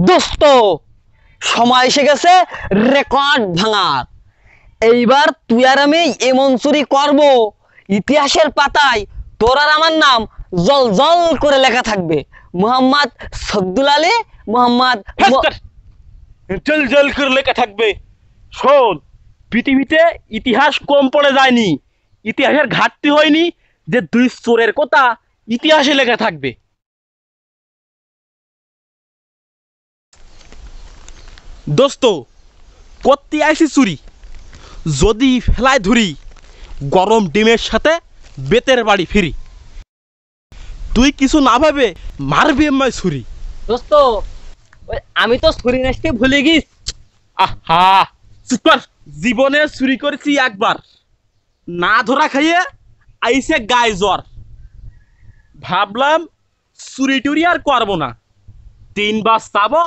দোস্ত, সময় এসে গেছে রেকর্ড ভাঙার। এইবার তুই আর আমি এমন চুরি করব, ইতিহাসের পাতায় তোর আর আমার নাম জল জল করে লেখা থাকবে। মোহাম্মদ সদ্দুল আলী মোহাম্মদ জল জল করে লেখা থাকবে। শোন, পৃথিবীতে ইতিহাস কম পড়ে যায়নি, ইতিহাসের ঘাটতি হয়নি যে দুই চোরের কথা ইতিহাসে লেখা থাকবে। দোস্ত, করতে আইসি চুরি, যদি ফেলায় ধরি গরম ডিমের সাথে বেতের বাড়ি ফিরি। তুই কিছু না ভাবে মারবি আমায় ছুরি। দোস্ত, আমি তো ছুরি নাচতে ভুলে গিস। আহা, সুপার। জীবনে চুরি করেছি একবার, না ধরা খাইয়ে আইসে গায়ে জ্বর। ভাবলাম চুরি টুরি আর করবো না, 3 বাস চাবো,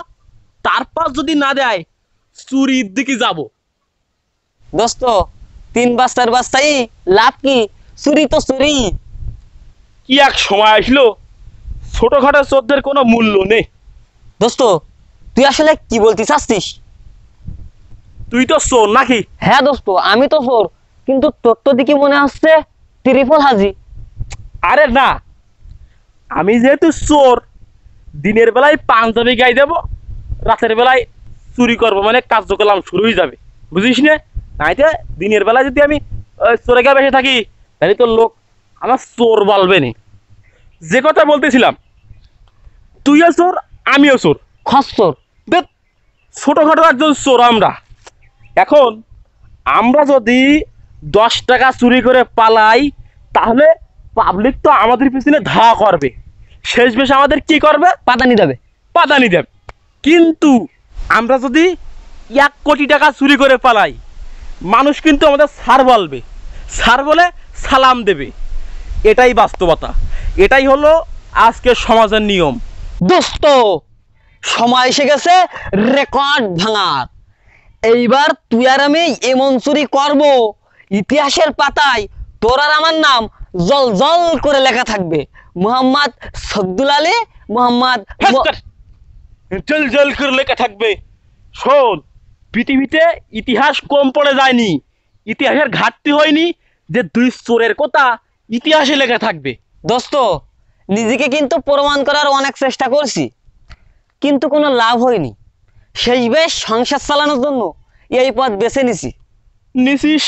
তারপর যদি না দেয় চুরির দিকে যাব। দোস্ত, 3 বাস্তার বাস্তাই লাভ কি? চুরি তো চুরি। কি এক সময় আসলো, ছোটখাটো চোরদের কোনো মূল্য নেই। দোস্ত, তুই আসলে কি বলতে চাচ্ছিস? তুই তো চোর নাকি? হ্যাঁ দোস্ত, আমি তো চোর, কিন্তু তোর তো দিকে মনে হচ্ছে ত্রিপল হাজি। আরে না, আমি যেহেতু চোর, দিনের বেলায় পাঞ্জাবি গায়ে দেবো, রাতের বেলায় চুরি করবো, মানে কার্যকলাপ শুরু হয়ে যাবে, বুঝিস না? নাইতে দিনের বেলায় যদি আমি চোরে গা বেসে থাকি, তাহলে তো লোক আমার চোর বলবে না। যে কথা বলতেছিলাম, তুইও চোর আমিও চোর। খচ্চর। ছোটখাটো একজন চোর আমরা। এখন আমরা যদি 10 টাকা চুরি করে পালাই, তাহলে পাবলিক তো আমাদের পিছনে ধাওয়া করবে, শেষ বেশ আমাদের কি করবে? পাতানি দেবে। পাদানি দেবে। কিন্তু আমরা যদি 1 কোটি টাকা চুরি করে পালাই, মানুষ কিন্তু আমাদের স্যার বলবে, স্যার বলে সালাম দেবে। এটাই বাস্তবতা, এটাই হলো আজকের সমাজের নিয়ম। দোস্ত, সময় এসে গেছে রেকর্ড ভাঙার। এইবার তুই আর আমি এমন চুরি করব, ইতিহাসের পাতায় তোর আর আমার নাম জল জল করে লেখা থাকবে। মোহাম্মদ সদ্দুল আলী মোহাম্মদ জল জল করে লেখা থাকবে। শোন, পৃথিবীতে ইতিহাস কম পড়ে যায়নি, ইতিহাসের ঘাটতি হয়নি যে দুই চোরের কথা ইতিহাসে লেখা থাকবে। দোস্ত, নিজেকে কিন্তু প্রমাণ করার অনেক চেষ্টা করছি, কিন্তু কোনো লাভ হয়নি। শেষ বেশ সংসার চালানোর জন্য এই পথ বেছে নিছি। নিছিস,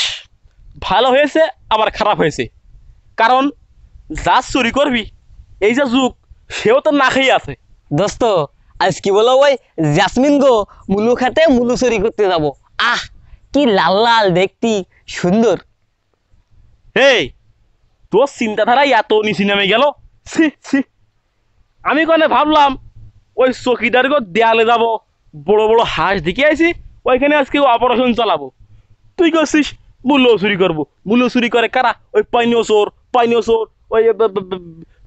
ভালো হয়েছে আবার খারাপ হয়েছে, কারণ যা চুরি করবি এই যে যুগ, সেও তো না খেয়ে আছে। দোস্ত, আজ কি বলো, ওই জাসমিন গো মুলু খাতে মুলু চুরি করতে যাব। আহ, কি লাল লাল দেখতি, সুন্দর। এই, তোর চিন্তাধারায় এত নিচে নেমে গেল। ছি ছি, আমি কোনে ভাবলাম ওই চকিদার গো দেয়ালে যাব, বড় বড় হাঁস দেখে আইছি, ওইখানে আজকে অপারেশন চালাবো। তুই করছিস মূল্য চুরি করবো। মূল্য চুরি করে কারা? ওই পাইনীয় চোর, ওই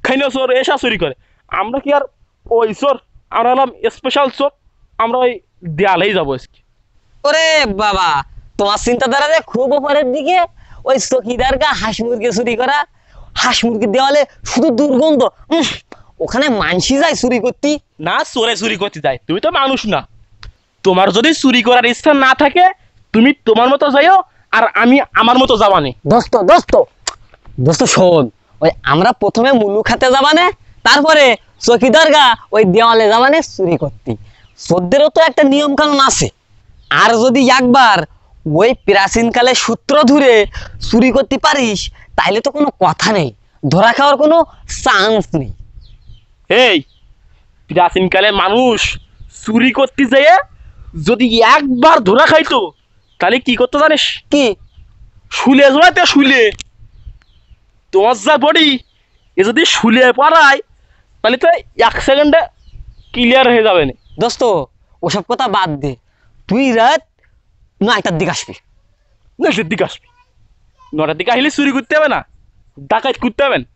খাইনীয় চোর, এসা চুরি করে। আমরা কি আর ওই চোর? আমরা হলাম স্পেশাল চোর, আমরা ওই দেয়ালেই যাবো আজকে। ওরে বাবা, তোমার চিন্তাধারা যে খুব উপরের দিকে। ওই চকিদার গা হাঁস মুরগি চুরি করা, হাঁস মুরগি দেওয়ালে শুধু দুর্গন্ধ। ওখানে মানসি যায় চুরি করতে। না, চোরে চুরি করতে যায়, তুমি তো মানুষ না। তোমার যদি চুরি করার ইচ্ছা না থাকে, তুমি তোমার মতো যাইও, আর আমি আমার মতো যাবানে। দোস্ত দোস্ত দোস্ত শোন, ওই আমরা প্রথমে মুলু খাতে যাবানে, তারপরে চকিদার গা ওই দেওয়ালে যাবানে চুরি করতে। চোরদেরও তো একটা নিয়ম কানুন আছে। আর যদি একবার ওই প্রাচীনকালে সূত্র ধরে চুরি করতে পারিস, তাইলে তো কোনো কথা নেই, ধরা খাওয়ার কোনো চান্স নেই। এই, প্রাচীনকালে মানুষ চুরি করতে যেয়ে যদি একবার ধরা খাইতো, তাহলে কি করতো জানিস? কি? শুলে জড়াইতে, শুলে। তোমার যা বডি, এ যদি শুলে পড়ায়, তাহলে তো 1 সেকেন্ডে ক্লিয়ার হয়ে যাবে না। দোস্ত, ওসব কথা বাদ দে, তুই রাত 9টার দিকে আসবি। 9টার দিকে আসবি? 9টার দিকে আসলে চুরি করতে হবে না, ডাকাত করতে হবে না।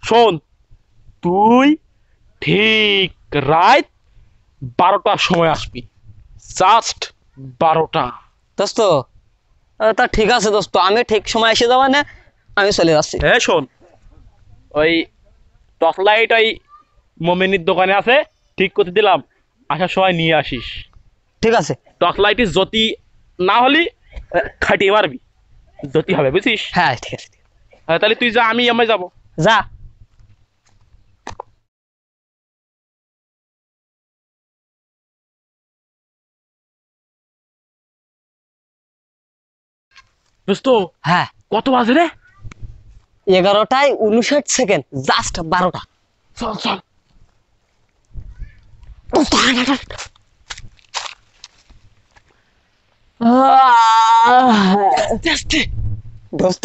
শোন, তুই ঠিক রাত 12টার সময় আসবি, জাস্ট 12টা। দোস্ত, তা ঠিক আছে দোস্ত, আমি ঠিক সময় এসে যাবা না, আমি চলে যাচ্ছি। হ্যাঁ শোন, ওই টর্চ লাইট ওই মোমিনীর দোকানে আছে, ঠিক করতে দিলাম, আসার সময় নিয়ে আসিস। ঠিক আছে। টর্চ লাইটে জ্যোতি না হলে খাটিয়ে মারবি, জ্যোতি হবে বুঝছিস। হ্যাঁ ঠিক আছে। হ্যাঁ, তাহলে তুই যা, আমি আমায় যাবো। যা। দোস্ত হ্যাঁ, কত বাজে রে? 11:59, জাস্ট 12টা। চল চল। দোস্ত, হাঁট, হাঁট, হাঁট। আহ, দোস্ত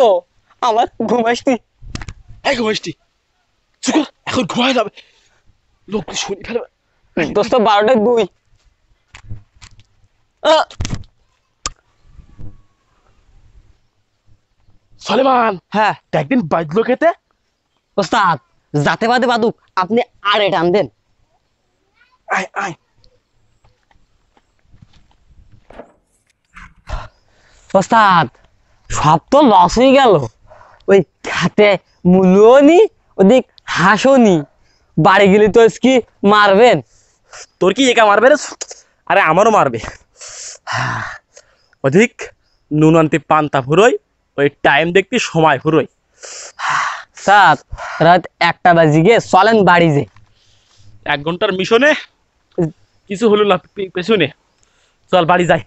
আমার ঘুম আসতি। এই ঘুমাইছি চুপ কর, এখন ঘুমায় যাবে, লোক শুনি ফেলবে। দোস্ত 12:02। সলেমান হ্যাঁ একদিন বাজলো খেতে। ওস্তাদ, যাতে বাদে বাদুক, আপনি আড়ে টান দেন। আয় আয়। ওস্তাদ, সব তো লস হয়ে গেল। ওই খাতে মূল্যও নি, ওদিক হাঁসও নি। বাড়ি গেলে তো কি মারবেন? তোর কি একা মারবে রে? আরে আমারও মারবে। অধিক নুন আনতে পান্তা ফুরোই, ওই টাইম দেখতে সময় ফুরোই। স্যার, রাত 1টা বাজি গে, চলেন বাড়ি যে। 1 ঘন্টার মিশনে কিছু হলো না পেছনে, চল বাড়ি যাই।